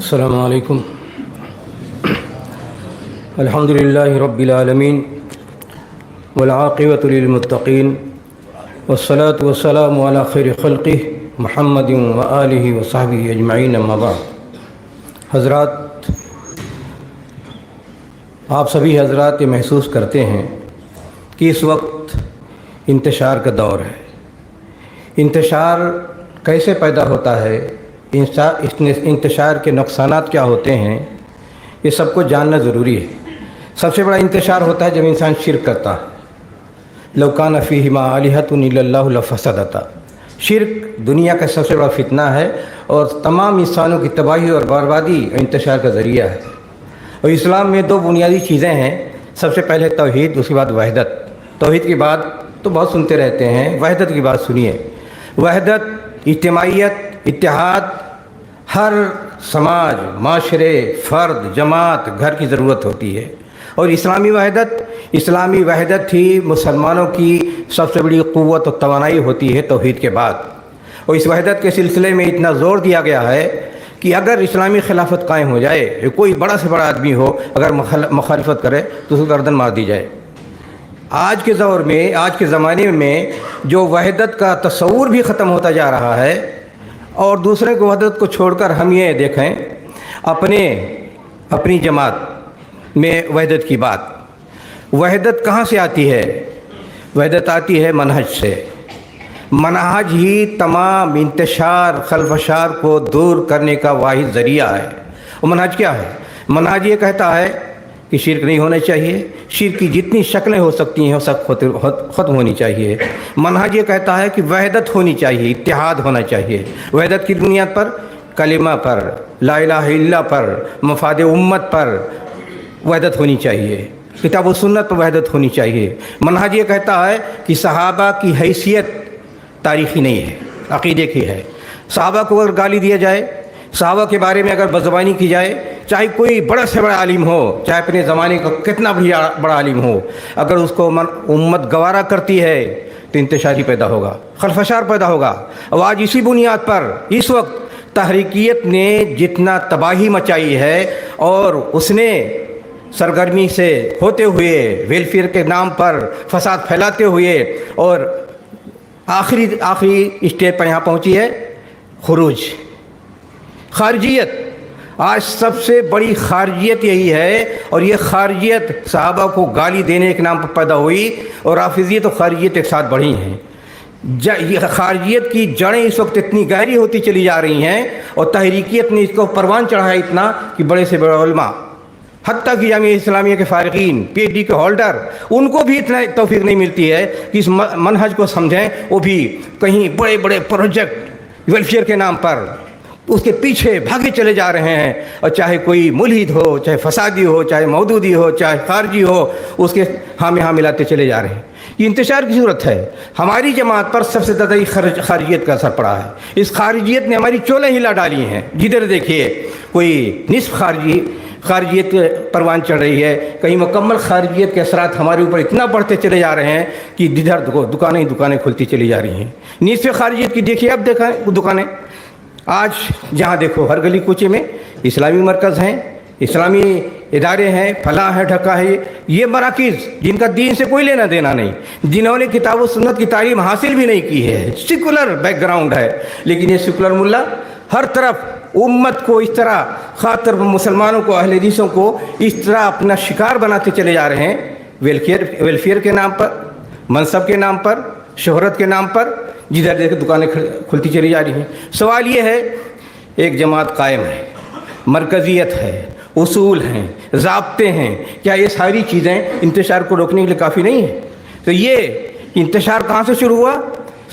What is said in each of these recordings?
السلام علیکم الحمد للہ رب العالمین والعاقبۃ للمتقین والصلاة والسلام علی خیر خلقہ محمد وآلہ وصحبہ اجمعین اما بعد۔ حضرات، آپ سبھی حضرات یہ محسوس کرتے ہیں کہ اس وقت انتشار کا دور ہے۔ انتشار کیسے پیدا ہوتا ہے، انتشار کے نقصانات کیا ہوتے ہیں، یہ سب کو جاننا ضروری ہے۔ سب سے بڑا انتشار ہوتا ہے جب انسان شرک کرتا ہے۔ لو کان فیہما آلہۃ الا اللہ لفسدتا۔ شرک دنیا کا سب سے بڑا فتنہ ہے اور تمام انسانوں کی تباہی اور بربادی اور انتشار کا ذریعہ ہے۔ اور اسلام میں دو بنیادی چیزیں ہیں، سب سے پہلے توحید، اس کے بعد وحدت۔ توحید کی بات تو بہت سنتے رہتے ہیں، وحدت کی بات سنیے۔ وحدت، اجتماعیت، اتحاد ہر سماج، معاشرے، فرد، جماعت، گھر کی ضرورت ہوتی ہے۔ اور اسلامی وحدت ہی مسلمانوں کی سب سے بڑی قوت و توانائی ہوتی ہے توحید کے بعد۔ اور اس وحدت کے سلسلے میں اتنا زور دیا گیا ہے کہ اگر اسلامی خلافت قائم ہو جائے، کوئی بڑا سے بڑا آدمی ہو اگر مخالفت کرے تو اس کو گردن مار دی جائے۔ آج کے دور میں، آج کے زمانے میں جو وحدت کا تصور بھی ختم ہوتا جا رہا ہے، اور دوسرے کو وحدت کو چھوڑ کر ہم یہ دیکھیں اپنی جماعت میں وحدت کی بات۔ وحدت کہاں سے آتی ہے؟ وحدت آتی ہے منہج سے۔ منہج ہی تمام انتشار، خلفشار کو دور کرنے کا واحد ذریعہ ہے۔ اور منہج کیا ہے؟ منہج یہ کہتا ہے کہ شرک نہیں ہونا چاہیے، شرک کی جتنی شکلیں ہو سکتی ہیں وہ سب ختم ہونی چاہیے۔ منہج یہ کہتا ہے کہ وحدت ہونی چاہیے، اتحاد ہونا چاہیے۔ وحدت کی بنیاد پر، کلمہ پر، لا الہ الا اللہ پر، مفاد امت پر وحدت ہونی چاہیے، کتاب و سنت پر وحدت ہونی چاہیے۔ منہج یہ کہتا ہے کہ صحابہ کی حیثیت تاریخی نہیں ہے، عقیدے کی ہے۔ صحابہ کو اگر گالی دیا جائے، صحابہ کے بارے میں اگر بدزبانی کی جائے، چاہے کوئی بڑا سے بڑا عالم ہو، چاہے اپنے زمانے کا کتنا بھی بڑا عالم ہو، اگر اس کو امت گوارا کرتی ہے تو انتشاری پیدا ہوگا، خلفشار پیدا ہوگا۔ اور آج اسی بنیاد پر اس وقت تحریکیت نے جتنا تباہی مچائی ہے، اور اس نے سرگرمی سے ہوتے ہوئے ویلفیئر کے نام پر فساد پھیلاتے ہوئے، اور آخری اسٹیج پر یہاں پہنچی ہے خروج، خارجیت۔ آج سب سے بڑی خارجیت یہی ہے، اور یہ خارجیت صحابہ کو گالی دینے کے نام پر پیدا ہوئی، اور رافضیت اور خارجیت ایک ساتھ بڑھی ہیں۔ یہ خارجیت کی جڑیں اس وقت اتنی گہری ہوتی چلی جا رہی ہیں، اور تحریکیت نے اس کو پروان چڑھایا اتنا کہ بڑے سے بڑے علماء، حتیٰ کہ جامعہ اسلامیہ کے فارغین، پی ایچ ڈی کے ہولڈر، ان کو بھی اتنا توفیق نہیں ملتی ہے کہ اس منہج کو سمجھیں۔ وہ بھی کہیں بڑے بڑے پروجیکٹ ویلفیئر کے نام پر اس کے پیچھے بھاگے چلے جا رہے ہیں، اور چاہے کوئی ملحد ہو، چاہے فسادی ہو، چاہے مودودی ہو، چاہے خارجی ہو، اس کے ہاں ملاتے چلے جا رہے ہیں۔ یہ انتشار کی ضرورت ہے۔ ہماری جماعت پر سب سے زیادہ خارجیت کا اثر پڑا ہے۔ اس خارجیت نے ہماری چولیں ہلا ڈالی ہیں۔ جدھر دیکھیے کوئی نصف خارجیت پروان چڑھ رہی ہے، کہیں مکمل خارجیت کے اثرات ہمارے اوپر اتنا بڑھتے چلے جا رہے ہیں کہ جدھر دکانیں کھلتی چلی جا رہی ہیں۔ نصف خارجیت کی دیکھیے، اب دیکھیں دکانیں، آج جہاں دیکھو ہر گلی کوچے میں اسلامی مرکز ہیں، اسلامی ادارے ہیں، فلاں ہے، ڈھکا ہے۔ یہ مراکز جن کا دین سے کوئی لینا دینا نہیں، جنہوں نے کتاب و سنت کی تعلیم حاصل بھی نہیں کی ہے، سیکولر بیک گراؤنڈ ہے، لیکن یہ سیکولر ملا ہر طرف امت کو اس طرح، خاطر مسلمانوں کو، اہل حدیثوں کو اس طرح اپنا شکار بناتے چلے جا رہے ہیں، ویلفیئر کے نام پر، منصب کے نام پر، شہرت کے نام پر، جدھر دیکھ دکانیں کھلتی چلی جا رہی ہیں۔ سوال یہ ہے، ایک جماعت قائم ہے، مرکزیت ہے، اصول ہیں، ضابطے ہیں، کیا یہ ساری چیزیں انتشار کو روکنے کے لیے کافی نہیں ہیں؟ تو یہ انتشار کہاں سے شروع ہوا؟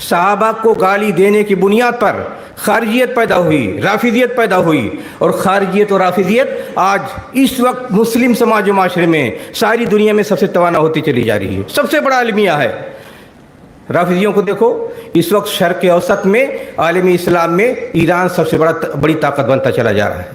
صحابہ کو گالی دینے کی بنیاد پر خارجیت پیدا ہوئی، رافضیت پیدا ہوئی، اور خارجیت اور رافضیت آج اس وقت مسلم سماج و معاشرے میں ساری دنیا میں سب سے توانا ہوتی چلی جا رہی ہے، سب سے بڑا المیہ ہے۔ رافضیوں کو دیکھو، اس وقت شرق اوسط میں، عالمی اسلام میں ایران سب سے بڑی طاقت بنتا چلا جا رہا ہے،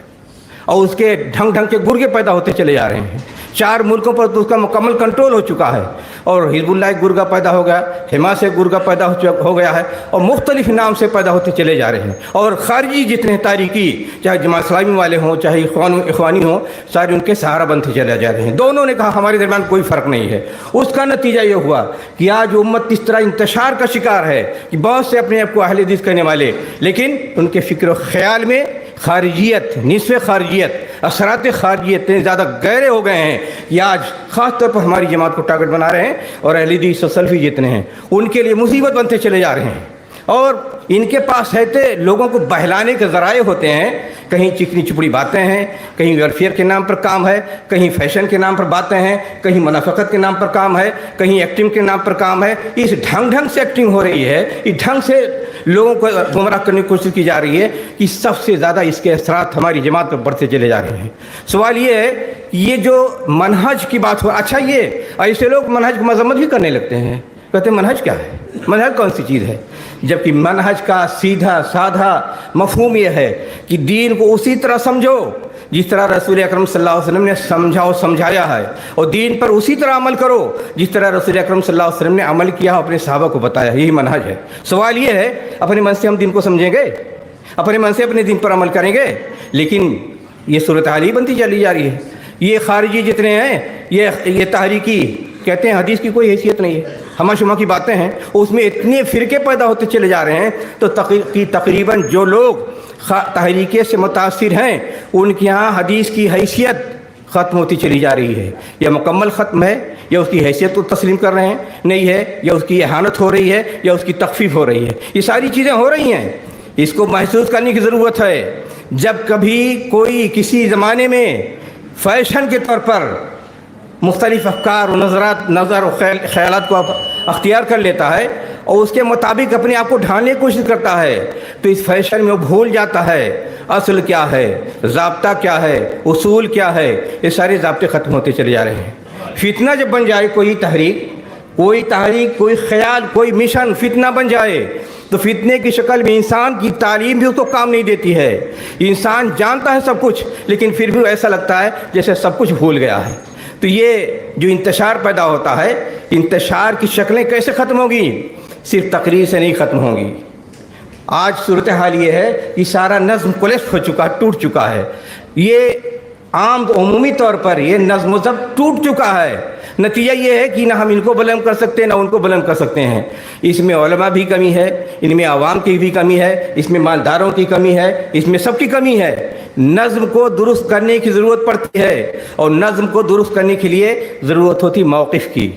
اور اس کے ढंग ढंग के गुर्गे पैदा होते चले जा रहे हैं। 4 मुल्कों पर तो उसका मुकम्मल कंट्रोल हो चुका है, और हिजबुल्लाह एक गुर्गा पैदा हो गया, हमास एक गुर्गा पैदा हो गया है, और मुख्तलिफ नाम से पैदा होते चले जा रहे हैं। और खारजी जितने तारीकी, चाहे जमात इस्लामी वाले हों चाहे इखवानी हों, सारे उनके सहारा बनते चले जा रहे हैं। दोनों ने कहा हमारे दरमियान कोई फ़र्क नहीं है। उसका नतीजा ये हुआ कि आज उम्मत इस तरह इंतशार का शिकार है कि बहुत से अपने आप को अहले हदीस कहने वाले, लेकिन उनके फ़िक्र ख्याल में खारजियत, निस्फ़ खारजियत, असरात खारजियत इतने ज़्यादा गहरे हो गए हैं कि आज ख़ास तौर पर हमारी जमात को टारगेट बना रहे हैं, और अहले हदीस और सलफ़ी जितने हैं उनके लिए मुसीबत बनते चले जा रहे हैं। और इनके पास रहते लोगों को बहलाने के ज़राए होते हैं। कहीं चिकनी चुपड़ी बातें हैं, कहीं वेलफेयर के नाम पर काम है, कहीं फैशन के नाम पर बातें हैं, कहीं मुनाफ़क़त के नाम पर काम है, कहीं एक्टिंग के नाम पर काम है। इस ढंग से एक्टिंग हो रही है, इस ढंग से लोगों को गुमराह करने की कोशिश की जा रही है कि सबसे ज़्यादा इसके असरात हमारी जमात पर बढ़ते चले जा रहे हैं। सवाल ये है कि ये जो मनहज की बात हो, अच्छा ये ऐसे लोग मनहज की मजम्मत भी करने लगते हैं, कहते हैं मनहज क्या है, मनहज कौन सी चीज़ है, जबकि मनहज का सीधा साधा मफहूम यह है कि दीन को उसी तरह समझो जिस तरह रसूल अकरम सल्लल्लाहु अलैहि वसल्लम ने समझा और समझाया है, और दीन पर उसी तरह अमल करो जिस तरह रसूल अकरम सल्लल्लाहु अलैहि वसल्लम ने अमल किया, अपने सहाबा को बताया। यही मनहज है। सवाल ये है, अपने मन से हम दीन को समझेंगे, अपने मन से अपने दीन पर अमल करेंगे, लेकिन ये सूरत हाल ही बनती चली जा रही है। ये खारिजी जितने हैं, ये तहरीकी कहते हैं हदीस की कोई हैसियत नहीं है, हमा शुमा की बातें हैं, उसमें इतने फ़िरके पैदा होते चले जा रहे हैं। तो तकरीबन जो लोग तहरीके से मुतासिर हैं उनके यहाँ हदीस की हैसियत ख़त्म होती चली जा रही है। या मुकम्मल ख़त्म है, या उसकी हैसियत को तस्लीम कर रहे हैं नहीं है, या उसकी इहानत हो रही है, या उसकी तख़फ़ीफ़ हो रही है। ये सारी चीज़ें हो रही हैं, इसको महसूस करने की ज़रूरत है। जब कभी कोई किसी ज़माने में फ़ैशन के तौर पर मुख्तलिफ अफ़कार और नज़र और ख़यालात को अख्तियार कर लेता है और उसके मुताबिक अपने आप को ढालने की कोशिश करता है, तो इस फैशन में वो भूल जाता है असल क्या है, ज़ाब्ता क्या है, उसूल क्या है। ये सारे ज़ाब्ते ख़त्म होते चले जा रहे हैं। फितना जब बन जाए कोई तहरीक, कोई ख़याल, कोई मिशन फितना बन जाए, तो फितने की शक्ल में इंसान की तालीम भी उसको काम नहीं देती है। इंसान जानता है सब कुछ, लेकिन फिर भी ऐसा लगता है जैसे सब कुछ भूल गया है। तो ये जो इंतशार पैदा होता है, इंतशार की शक्लें कैसे ख़त्म होगी? सिर्फ तकरीर से नहीं ख़त्म होगी। आज सूरत हाल ये है कि सारा नज़्म कोलैप्स हो चुका, टूट चुका है। ये आम उमूमी तौर पर ये नज़्म ज़ब्त टूट चुका है। नतीजा ये है कि ना हम इनको बुलंद कर सकते हैं ना उनको बुलंद कर सकते हैं। इसमें उलमा भी कमी है, इनमें आवाम की भी कमी है, इसमें मालदारों की कमी है, इसमें सबकी कमी है। नज़्म को दुरुस्त करने की ज़रूरत पड़ती है, और नज़्म को दुरुस्त करने के लिए ज़रूरत होती मौक़िफ़ की।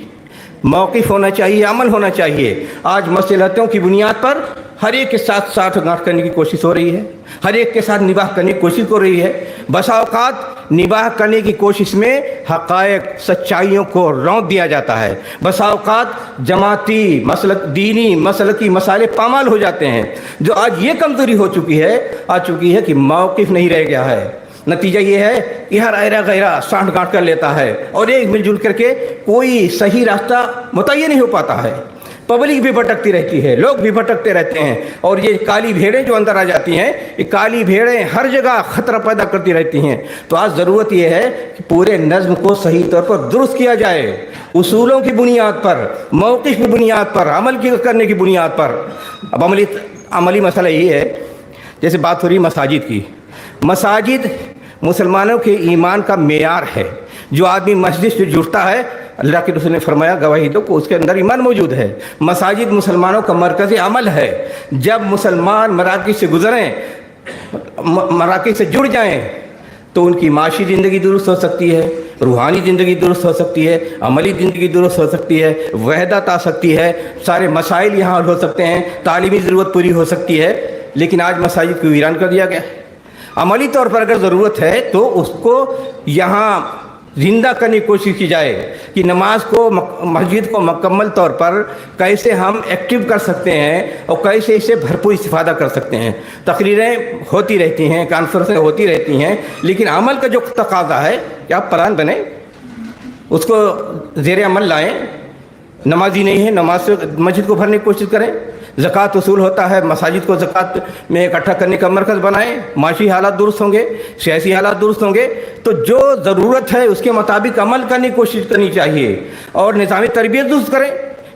मौक़िफ़ होना चाहिए, अमल होना चाहिए। आज मसलहतों की बुनियाद पर हर एक के साथ साठगांठ करने की कोशिश हो रही है, हर एक के साथ निबाह करने की कोशिश हो रही है। बसा औक़ात निबाह करने की कोशिश में हक़ाइक़, सच्चाइयों को रौंद दिया जाता है। बसा औक़ात जमाती मसलक, दीनी मसलकी मसाले पामाल हो जाते हैं। जो आज ये कमज़ोरी आ चुकी है कि मौक़िफ़ नहीं रह गया है। नतीजा ये है कि हर आयरा गैरा साठ गांठ कर लेता है, और एक मिलजुल करके कोई सही रास्ता मुतय्यन नहीं हो पाता है। पब्लिक भी भटकती रहती है, लोग भी भटकते रहते हैं, और ये काली भेड़ें जो अंदर आ जाती हैं, ये काली भेड़ें हर जगह ख़तरा पैदा करती रहती हैं। तो आज ज़रूरत ये है कि पूरे नज़्म को सही तौर पर दुरुस्त किया जाए, उसूलों की बुनियाद पर, मौक़िफ़ की बुनियाद पर, अमल करने की बुनियाद पर। अब अमली मसला ये है, जैसे बात हो रही मसाजिद की। मसाजिद मुसलमानों के ईमान का मेयार है। जो आदमी मस्जिद से जुड़ता है, अल्लाह के रसूल ने फरमाया गवाही दो को उसके अंदर ईमान मौजूद है। मसाजिद मुसलमानों का मरकज़ी अमल है। जब मुसलमान मराकिज़ से गुज़रें, मराकिज़ से जुड़ जाएं, तो उनकी माशी ज़िंदगी दुरुस्त हो सकती है, रूहानी ज़िंदगी दुरुस्त हो सकती है, अमली ज़िंदगी दुरुस्त हो सकती है, वहदत आ सकती है, सारे मसाइल यहाँ हो सकते हैं, तालीमी ज़रूरत पूरी हो सकती है। लेकिन आज मसाजिद को वीरान कर दिया गया। अमली तौर पर अगर ज़रूरत है तो उसको यहाँ ज़िंदा करने की कोशिश की जाए कि नमाज को, मस्जिद को मुकम्मल तौर पर कैसे हम एक्टिव कर सकते हैं और कैसे इससे भरपूर इस्तिफ़ादा कर सकते हैं। तकरीरें होती रहती हैं, कॉन्फ्रेंसें होती रहती हैं, लेकिन अमल का जो तकाज़ा है कि आप प्लान बने, उसको ज़ेर अमल लाएँ। नमाजी नहीं है, नमाज से मस्जिद को भरने की कोशिश करें। ज़कात वसूल होता है, मसाजिद को ज़कात में इकट्ठा करने का मरकज़ बनाएं, माशी हालात दुरुस्त होंगे, सियासी हालात दुरुस्त होंगे, तो जो ज़रूरत है उसके मुताबिक अमल करने की कोशिश करनी चाहिए और निज़ाम तरबियत दुरुस्त करें।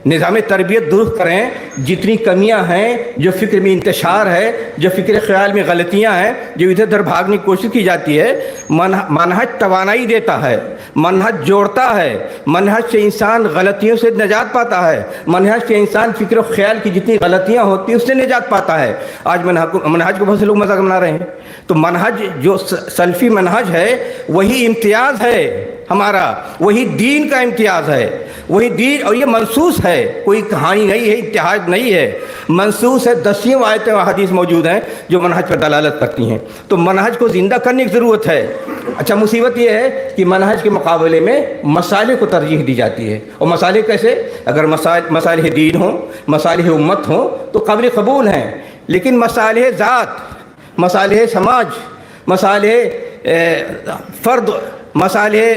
निज़ाम तरबियत दुरुस्त करें। जितनी कमियां हैं, जो फ़िक्र में इंतशार है, जो फ़िक्र ख़याल में गलतियां हैं, जो इधर उधर भागने की कोशिश की जाती है, मनहज तवानाई देता है, मनहज जोड़ता है, मनहज से इंसान गलतियों से निजात पाता है, मनहज से इंसान फ़िक्र ख़याल की जितनी गलतियां होती हैं उससे निजात पाता है। आज मनहज को बहुत से लोग मजाक बना रहे हैं, तो मनहज जो सल्फ़ी मनहज है वही इम्तियाज़ है हमारा, वही दीन का इम्तियाज़ है, वही दीन। और ये मनसूस है, कोई कहानी नहीं है, इत्तेहाद नहीं है, मनसूस है। 10 आयतें व हदीस मौजूद हैं जो मनहज पर दलालत करती हैं। तो मनहज को ज़िंदा करने की ज़रूरत है। अच्छा, मुसीबत ये है कि मनहज के मुकाबले में मसाले को तरजीह दी जाती है। और मसाले कैसे? अगर मसाले दीन हों, मसाले उम्मत हों तो काबिल कबूल हैं, लेकिन मसाले ज़ात, मसाले समाज, मसाले फ़र्द, मसाले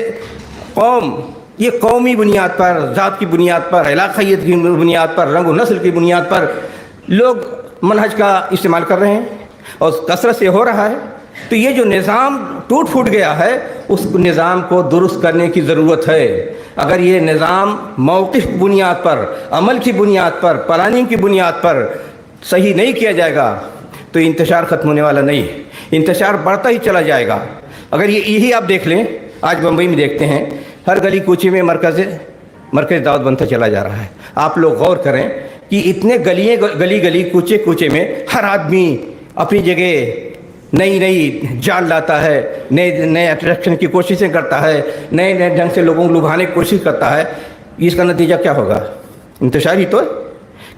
कौम, ये कौमी बुनियाद पर, ज़ात की बुनियाद पर, इलाक़ाइयत की बुनियाद पर, रंग व नस्ल की बुनियाद पर लोग मनहज का इस्तेमाल कर रहे हैं और कसरत से हो रहा है। तो ये जो निज़ाम टूट फूट गया है, उस निज़ाम को दुरुस्त करने की ज़रूरत है। अगर ये निज़ाम मौक़िफ़ की बुनियाद पर, अमल की बुनियाद पर, प्लानिंग की बुनियाद पर सही नहीं किया जाएगा तो इंतशार ख़त्म होने वाला नहीं है, इंतशार बढ़ता ही चला जाएगा। अगर यही आप देख लें, आज बम्बई में देखते हैं हर गली कूचे में मरकज़ दावत बनता चला जा रहा है। आप लोग गौर करें कि इतने गली गली कूचे कूचे में हर आदमी अपनी जगह नई नई जाल लाता है, नए अट्रैक्शन की कोशिशें करता है, नए ढंग से लोगों को लुभाने की कोशिश करता है। इसका नतीजा क्या होगा? इंतशार ही तो है।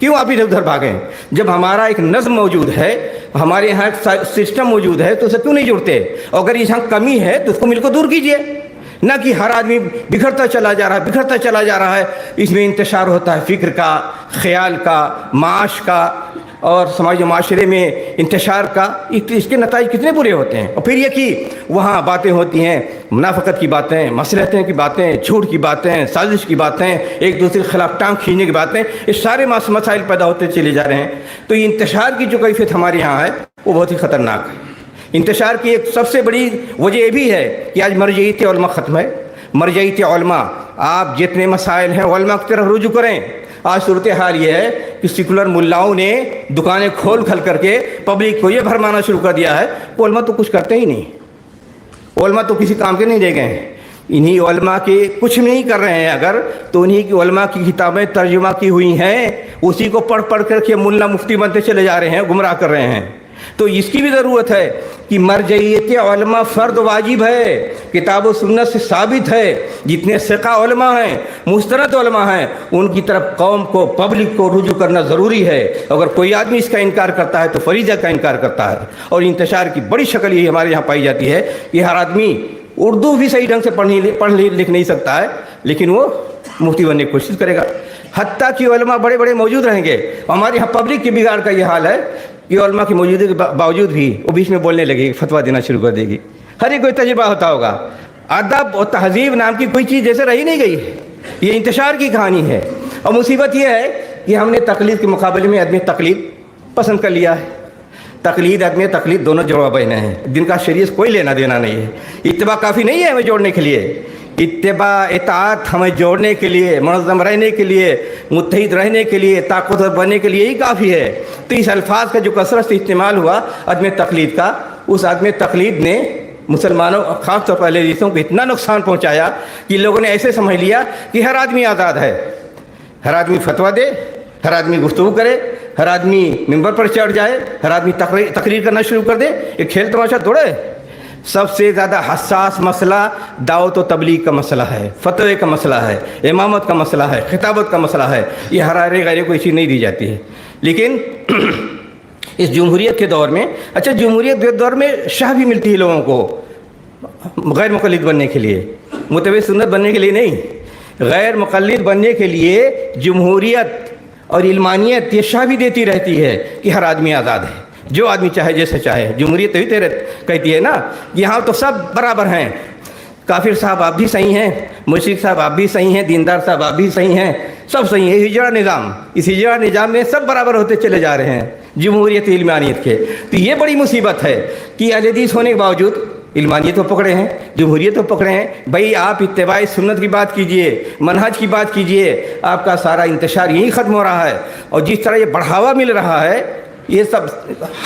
क्यों आप इधर उधर भागें? जब हमारा एक नज़्म मौजूद है, हमारे यहाँ एक सिस्टम मौजूद है, तो उसे क्यों नहीं जुड़ते? अगर यहाँ कमी है तो उसको मिलकर दूर कीजिए, ना कि हर आदमी बिखरता चला जा रहा है। इसमें इंतशार होता है फ़िक्र का, ख़याल का, माश का और समाज माशरे में इंतशार का। इसके नताइज कितने बुरे होते हैं। और फिर ये कि वहाँ बातें होती हैं, मुनाफ़क़त की बातें, मसलहतें की बातें, झूठ की बातें, साजिश की बातें, एक दूसरे के ख़िलाफ़ टांग खींचने की बातें, ये सारे मसाइल पैदा होते चले जा रहे हैं। तो ये इंतशार की जो कैफियत हमारे यहाँ है वो बहुत ही ख़तरनाक है। इंतशार की एक सबसे बड़ी वजह ये भी है कि आज मरजईत उलमा ख़त्म है। मरजईत उलमा, आप जितने मसाइल हैं उलमा की तरफ रुजू करें। आज सूरत हाल ये है कि सेकुलर मुल्लाओं ने दुकानें खोल करके पब्लिक को ये भरमाना शुरू कर दिया है कि उलमा तो कुछ करते ही नहीं, उलमा तो किसी काम के नहीं रह गए हैं। इन्हीं उलमा के कुछ नहीं कर रहे हैं अगर, तो उन्हीं की उलमा की किताबें तर्जुमा की हुई हैं, उसी को पढ़ करके मुल्ला मुफ्ती बनते चले जा रहे हैं, गुमराह कर रहे हैं। तो इसकी भी ज़रूरत है कि मरजईयत उलमा फ़र्द वाजिब है, किताब व सुन्नत से साबित है। जितने सिक़ा उलमा हैं, मुस्तरद उलमा हैं, उनकी तरफ कौम को, पब्लिक को रुजू करना ज़रूरी है। अगर कोई आदमी इसका इनकार करता है तो फरीज़ा का इनकार करता है। और इंतशार की बड़ी शक्ल यही हमारे यहाँ पाई जाती है कि हर आदमी उर्दू भी सही ढंग से पढ़ लिख नहीं सकता है, लेकिन वो मुफ्ती बनने की कोशिश करेगा। हत्ता कि उलमा बड़े बड़े मौजूद रहेंगे। हमारे यहाँ पब्लिक के बिगाड़ का ये हाल है कि उलमा की मौजूदगी के बावजूद भी वो बीच में बोलने लगेगी, फतवा देना शुरू कर देगी। हर एक कोई तजुर्बा होता होगा। अदब और तहजीब नाम की कोई चीज़ जैसे रही नहीं गई। ये इंतशार की कहानी है। और मुसीबत ये है कि हमने तकलीद के मुकाबले में आदमी तकलीद पसंद कर लिया है। तकलीद आदमी तकलीद दोनों जुड़वा बहने हैं, जिनका शरीयत कोई लेना देना नहीं है। इत्तिबा काफ़ी नहीं है हमें जोड़ने के लिए। इत्तिबा इताअत हमें जोड़ने के लिए, मुनज़्ज़म रहने के लिए, मुत्तहिद रहने के लिए, ताक़तवर बनने के लिए ही काफ़ी है। तो इस अल्फाज का जो कसरत से इस्तेमाल हुआ आदमी तकलीद का, उस आदमी तकलीद ने मुसलमानों और ख़ास तौर पर अहले हदीसों को इतना नुकसान पहुँचाया कि लोगों ने ऐसे समझ लिया कि हर आदमी आज़ाद है, हर आदमी फतवा दे, हर आदमी गुफ्तगू करे, हर आदमी मिंबर पर चढ़ जाए, हर आदमी तकरीर करना शुरू कर दे। ये खेल तमाशा थोड़ा है। सबसे ज़्यादा हसास मसला दावत व तबलीग का मसला है, फतवे का मसला है, इमामत का मसला है, खिताबत का मसला है। ये हरारे गैरे को इसी नहीं दी जाती है। लेकिन इस जमहूरियत के दौर में, अच्छा जमहूरियत के दौर में शाह भी मिलती है लोगों को गैर मुक़ल्लिद बनने के लिए, मुतबे सुन्नत बनने के लिए नहीं, गैर मुक़ल्लिद बनने के लिए जमहूरियत और इल्मानियत ये शाह भी देती रहती है कि हर आदमी आज़ाद है, जो आदमी चाहे जैसे चाहे। जमहूरियत तभी तेरे कहती है ना कि यहाँ तो सब बराबर हैं। काफिर साहब आप भी सही हैं, मुशरिक साहब आप भी सही हैं, दीनदार साहब आप भी सही हैं, सब सही है, हिजड़ा निज़ाम, इस हिजड़ा निज़ाम में सब बराबर होते चले जा रहे हैं जमहूरियत इल्मानियत के। तो ये बड़ी मुसीबत है कि अहले हदीस होने के बावजूद इल्मानियत तो पकड़े हैं, जमहूरियत तो पकड़े हैं। भाई आप इत्तिबाई सुन्नत की बात कीजिए, मनहज की बात कीजिए, आपका सारा इंतशार यहीं ख़त्म हो रहा है। और जिस तरह ये बढ़ावा मिल रहा है, ये सब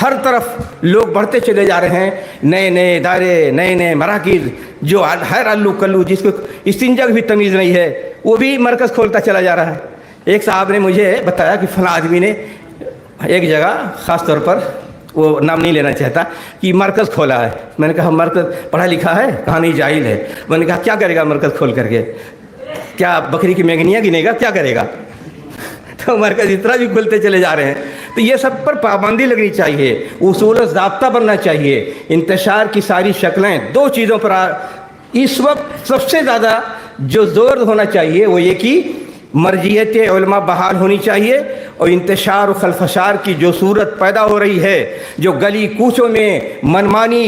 हर तरफ लोग बढ़ते चले जा रहे हैं, नए नए इदारे, नए नए मराकिज़, जो हर अल्लू कल्लू जिसको इस्तिंजा की भी तमीज़ नहीं है वो भी मरकज़ खोलता चला जा रहा है। एक साहब ने मुझे बताया कि फ़लाँ आदमी ने एक जगह ख़ास तौर पर, वो नाम नहीं लेना चाहता, कि मरकज़ खोला है। मैंने कहा मरकज़ पढ़ा लिखा है? कहा नहीं, जाहिल है। मैंने कहा क्या करेगा मरकज़ खोल करके? क्या बकरी की मैगनियाँ गिनेगा? क्या करेगा? तो मरकज़ इतना भी खुलते चले जा रहे हैं। तो ये सब पर पाबंदी लगनी चाहिए, उसूल ज़ाब्ता बनना चाहिए। इंतशार की सारी शक्लें दो चीज़ों पर इस वक्त सबसे ज़्यादा जो ज़ोर होना चाहिए वो ये कि मर्जियत उलमा बहाल होनी चाहिए, और इंतशार और खलफशार की जो सूरत पैदा हो रही है, जो गली कूचों में मनमानी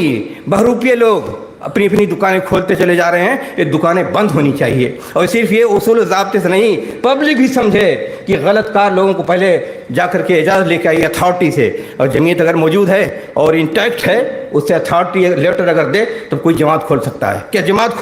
बहरूपिये लोग अपनी अपनी दुकानें खोलते चले जा रहे हैं, ये दुकानें बंद होनी चाहिए। और सिर्फ ये उसूल ज़ाब्ते से नहीं, पब्लिक भी समझे कि गलत कार लोगों को पहले जा कर के इजाज़त लेके आई अथॉरिटी से, और जमीयत अगर मौजूद है और इंटैक्ट है, उससे अथॉरिटी लेटर अगर दे तो कोई जमात खोल सकता है। क्या जमात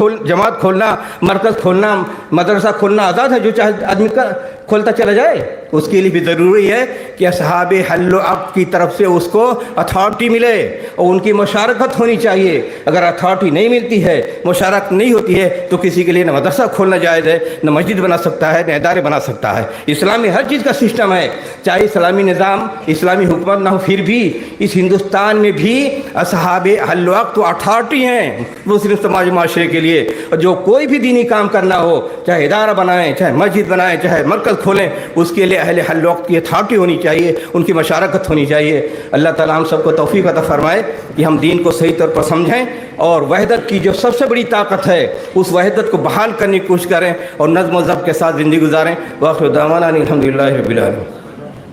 खोलना, मरकज़ खोलना, मदरसा खोलना आज़ाद है? जो चाहे आदमी का खोलता चला जाए। उसके लिए भी ज़रूरी है कि असहाबे हल्ल अक़्द की तरफ से उसको अथॉरिटी मिले और उनकी मुशारकत होनी चाहिए। अगर अथॉरिटी नहीं मिलती है, मुशारकत नहीं होती है, तो किसी के लिए न मदरसा खोलना जायज़ है, न मस्जिद बना सकता है, न इदारे बना सकता है। इस्लाम में हर चीज़ का सिस्टम है, चाहे इस्लामी निज़ाम, इस्लामी हुकूमत ना हो, फिर भी इस हिंदुस्तान में भी असहाबे हल्ल अक़्द तो अथॉरिटी हैं मुस्लिम समाज माशरे के लिए। और जो कोई भी दीनी काम करना हो, चाहे इदारा बनाएँ, चाहे मस्जिद बनाएँ, चाहे मरकज़ खोलें, उसके लिए अहले हल्ल अक़्द की अथॉरिटी होनी चाहिए, उनकी मशारकत होनी चाहिए। अल्लाह ताला हम सबको तौफ़ीक़ अता फ़रमाए कि हम दीन को सही तौर पर समझें और वहदत की जो सबसे बड़ी ताकत है उस वहदत को बहाल करने की कोशिश करें और नज़्म व ज़ब्त के साथ ज़िंदगी गुजारें। वाखिर दावाना अनिल हम्दुलिल्लाहि रब्बिल आलमीन।